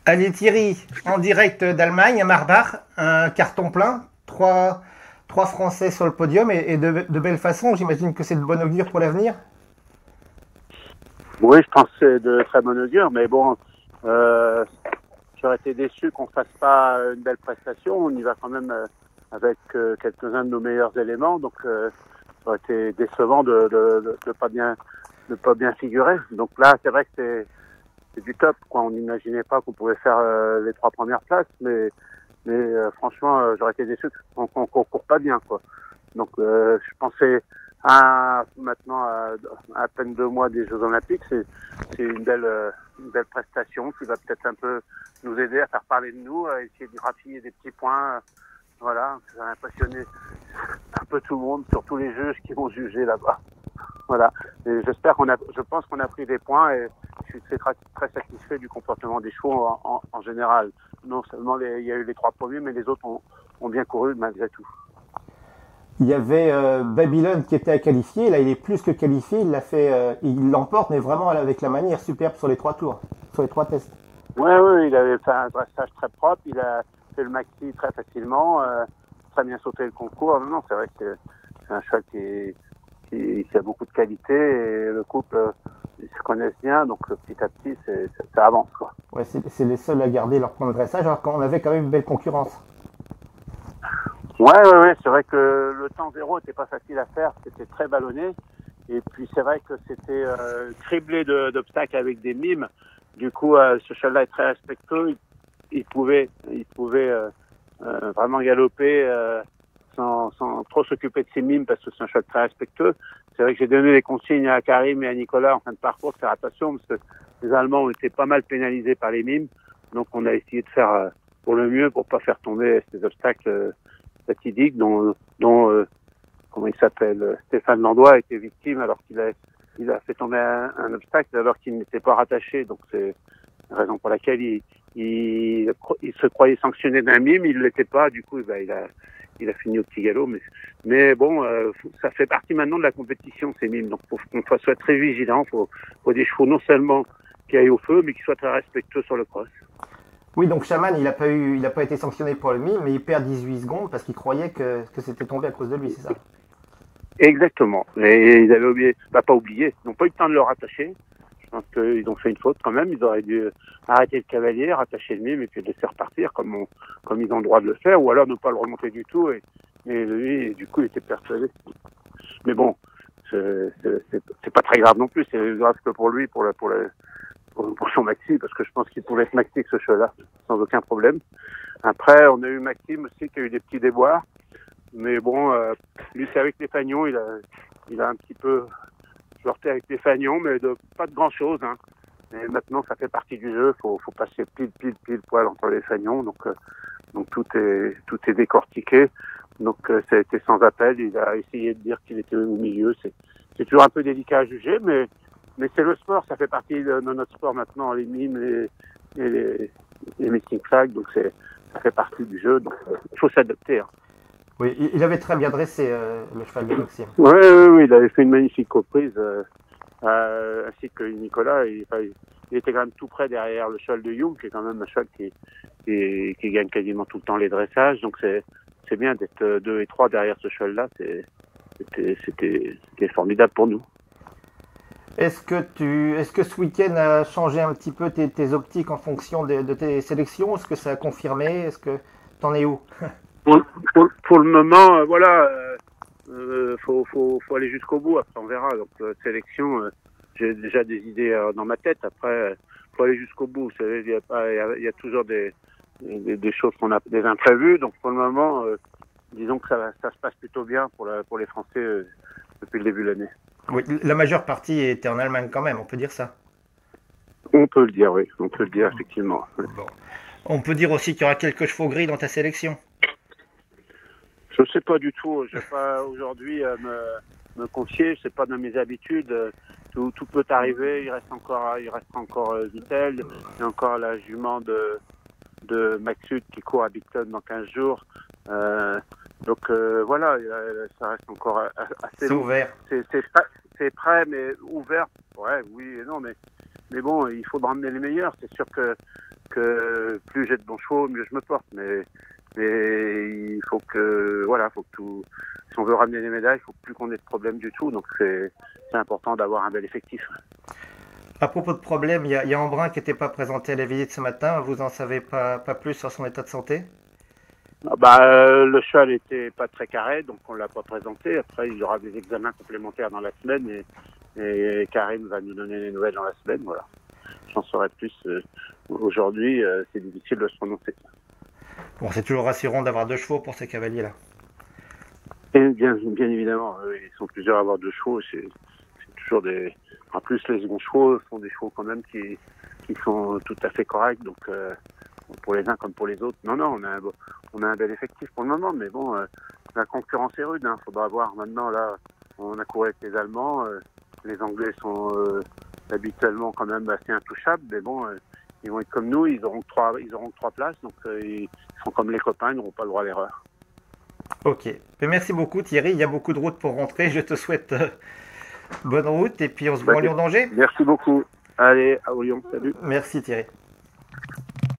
Allez Thierry, en direct d'Allemagne, à Marbach, un carton plein, trois Français sur le podium et de belle façon. J'imagine que c'est de bon augure pour l'avenir. Oui, je pense que c'est de très bon augure, mais bon, euh, j'aurais été déçu qu'on fasse pas une belle prestation. On y va quand même avec quelques-uns de nos meilleurs éléments, donc ça aurait été décevant de pas bien figurer. Donc là, c'est vrai que c'est du top, quoi. On n'imaginait pas qu'on pouvait faire les trois premières places, mais franchement, j'aurais été déçu qu'on court pas bien, quoi. Donc, je pensais maintenant à peine 2 mois des Jeux Olympiques, c'est une belle prestation qui va peut-être un peu nous aider à faire parler de nous, à essayer de grappiller des petits points. Voilà, ça a impressionné un peu tout le monde, surtout les juges qui vont juger là-bas. Voilà. Et je pense qu'on a pris des points et je suis très satisfait du comportement des chevaux en général. Non seulement il y a eu les trois premiers, mais les autres ont bien couru malgré tout. Il y avait Babylone qui était à qualifier. Là, il est plus que qualifié. Il l'emporte, mais vraiment avec la manière superbe sur les trois tours, sur les trois tests. Ouais, il avait fait un dressage très propre, il a fait le maxi très facilement, très bien sauté le concours. Non, c'est vrai que c'est un cheval qui a beaucoup de qualité et le couple, ils se connaissent bien, donc petit à petit, ça avance, quoi. Ouais, c'est les seuls à garder leur point de dressage, alors qu'on avait quand même une belle concurrence. Ouais, c'est vrai que le temps zéro était pas facile à faire, c'était très ballonné. Et puis c'est vrai que c'était criblé d'obstacles avec des mimes. Du coup, ce cheval-là est très respectueux. Il pouvait vraiment galoper sans trop s'occuper de ses mimes parce que c'est un cheval très respectueux. C'est vrai que j'ai donné des consignes à Karim et à Nicolas en fin de parcours de faire attention parce que les Allemands ont été pas mal pénalisés par les mimes. Donc on a essayé de faire pour le mieux pour pas faire tomber ces obstacles fatidiques dont comment il s'appelle, Stéphane Landois a été victime alors il a fait tomber un obstacle alors qu'il n'était pas rattaché. Donc c'est la raison pour laquelle il se croyait sanctionné d'un mime, il ne l'était pas. Du coup, il a fini au petit galop. Mais bon, ça fait partie maintenant de la compétition, ces mimes. Donc faut qu'on soit très vigilant. Faut des chevaux non seulement qui aillent au feu, mais qui soient très respectueux sur le cross. Oui, donc Shaman, il a pas été sanctionné pour le mime, mais il perd 18 secondes parce qu'il croyait que c'était tombé à cause de lui, c'est ça? Exactement. Et ils avaient oublié, pas oublié, ils n'ont pas eu le temps de le rattacher. Je pense qu'ils ont fait une faute quand même. Ils auraient dû arrêter le cavalier, rattacher le mime et puis le laisser repartir comme ils ont le droit de le faire, ou alors ne pas le remonter du tout. Et lui, du coup, il était persuadé. Mais bon, c'est pas très grave non plus. C'est grave que pour lui, pour son maxi, parce que je pense qu'il pouvait être maxi avec ce cheval-là, sans aucun problème. Après, on a eu Maxime aussi qui a eu des petits déboires. Mais bon, lui, c'est avec les fagnons. Il a un petit peu flirté avec les fagnons, mais pas de grand-chose. Hein. Et maintenant, ça fait partie du jeu. Faut passer pile poil entre les fagnons. Donc tout est décortiqué. Donc ça a été sans appel. Il a essayé de dire qu'il était au milieu. C'est toujours un peu délicat à juger, mais c'est le sport. Ça fait partie de notre sport maintenant. Les mimes, les missing flags. Donc ça fait partie du jeu. Donc il faut s'adapter. Hein. Oui, il avait très bien dressé le cheval de Maxime. Oui, il avait fait une magnifique reprise, ainsi que Nicolas. Il était quand même tout près derrière le cheval de Young, qui est quand même un cheval qui gagne quasiment tout le temps les dressages. Donc c'est bien d'être 2 et 3 derrière ce cheval-là. C'était formidable pour nous. Est-ce que ce week-end a changé un petit peu tes optiques en fonction de tes sélections? Est-ce que ça a confirmé? Est-ce que t'en es où? Pour, pour le moment, voilà, faut aller jusqu'au bout. Après, on verra. Donc, sélection, j'ai déjà des idées dans ma tête. Après, faut aller jusqu'au bout. Vous savez, il y a toujours des choses des imprévus. Donc, pour le moment, disons que ça se passe plutôt bien pour les Français depuis le début de l'année. Oui, la majeure partie était en Allemagne quand même, on peut dire ça. On peut le dire, oui. On peut le dire, effectivement. Bon. On peut dire aussi qu'il y aura quelques chevaux gris dans ta sélection. Je ne sais pas du tout. Je ne vais pas aujourd'hui me confier. Je sais pas dans mes habitudes. Tout peut arriver. Il reste encore Vittel. Il y a encore la jument de Maxud qui court à Bicton dans 15 jours. Donc voilà, ça reste encore assez C'est long. ouvert. C'est prêt, mais ouvert. Ouais, oui et non, mais bon, il faudra emmener les meilleurs. C'est sûr que que plus j'ai de bons chevaux, mieux je me porte. Mais il faut que, voilà, faut que tout, si on veut ramener des médailles, il faut plus qu'on ait de problème du tout. Donc c'est important d'avoir un bel effectif. À propos de problème, il y a Embrun qui n'était pas présenté à la visite ce matin. Vous en savez pas plus sur son état de santé? Le cheval était pas très carré, donc on l'a pas présenté. Après, il y aura des examens complémentaires dans la semaine et Karine va nous donner les nouvelles dans la semaine. Voilà. J'en saurai plus. Aujourd'hui, c'est difficile de se prononcer. Bon, c'est toujours rassurant d'avoir 2 chevaux pour ces cavaliers-là. Et bien évidemment, ils sont plusieurs à avoir 2 chevaux. C'est toujours des. En plus, les seconds chevaux sont des chevaux quand même qui sont tout à fait corrects. Donc, pour les uns comme pour les autres. Non, on a un bel effectif pour le moment, mais bon, la concurrence est rude. Faudra voir maintenant. Là, on a couru avec les Allemands. Les Anglais sont habituellement quand même assez intouchables, mais bon, ils vont être comme nous. Ils auront que 3 places, donc ils sont comme les copains. Ils n'auront pas le droit à l'erreur. Ok. Mais merci beaucoup Thierry. Il y a beaucoup de routes pour rentrer. Je te souhaite bonne route et puis on se voit en Lyon d'Angers. Merci beaucoup. Allez, à Lyon. Salut. Merci Thierry.